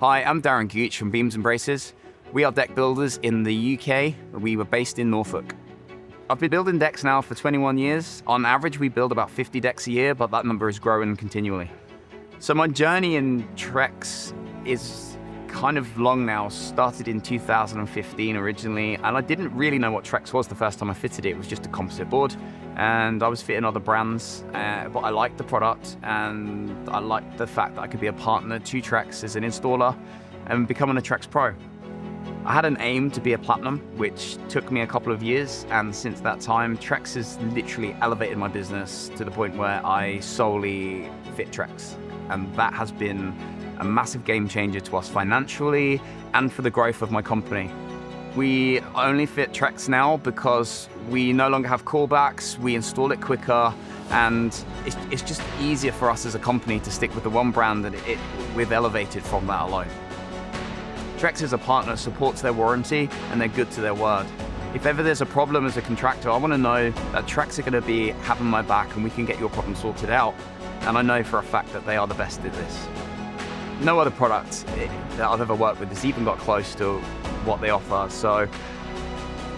Hi, I'm Darren from Beams and Braces. We are deck builders in the UK. We were based in Norfolk. I've been building decks now for 21 years. On average, we build about 50 decks a year, but that number is growing continually. So my journey in Trex is kind of long now. Started in 2015 originally, and I didn't really know what Trex was the first time I fitted it. It was just a composite board, and I was fitting other brands, but I liked the product, and I liked the fact that I could be a partner to Trex as an installer and becoming a Trex Pro. I had an aim to be a platinum, which took me a couple of years, and since that time, Trex has literally elevated my business to the point where I solely fit Trex, and that has been a massive game changer to us financially and for the growth of my company. We only fit Trex now because we no longer have callbacks, we install it quicker, and it's just easier for us as a company to stick with the one brand that we've elevated from that alone. Trex as a partner supports their warranty and they're good to their word. If ever there's a problem as a contractor, I want to know that Trex are going to be having my back and we can get your problem sorted out. And I know for a fact that they are the best at this. No other product that I've ever worked with has even got close to what they offer. So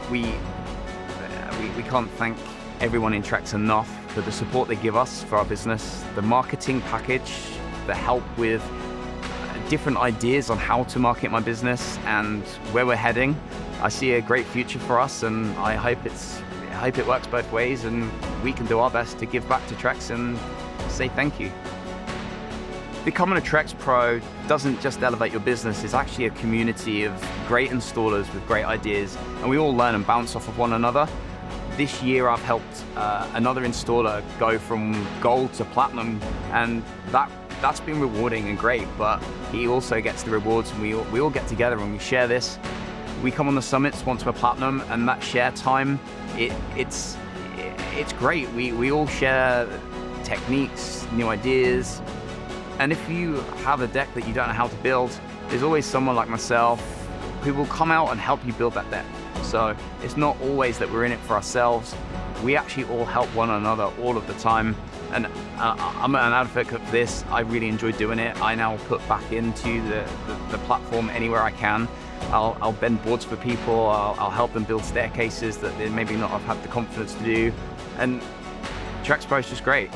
we can't thank everyone in Trex enough for the support they give us for our business, the marketing package, the help with different ideas on how to market my business and where we're heading. I see a great future for us, and I hope it works both ways, and we can do our best to give back to Trex and say thank you. Becoming a Trex Pro doesn't just elevate your business, it's actually a community of great installers with great ideas, and we all learn and bounce off of one another. This year I've helped another installer go from gold to platinum, and that's been rewarding and great, but he also gets the rewards, and we all get together and we share this. We come on the summits once we're platinum, and that share time, it's great. We all share techniques, new ideas, and if you have a deck that you don't know how to build, there's always someone like myself who will come out and help you build that deck. So it's not always that we're in it for ourselves. We actually all help one another all of the time. And I'm an advocate for this. I really enjoy doing it. I now put back into the platform anywhere I can. I'll bend boards for people. I'll help them build staircases that they maybe not have had the confidence to do. And TrexPro is just great.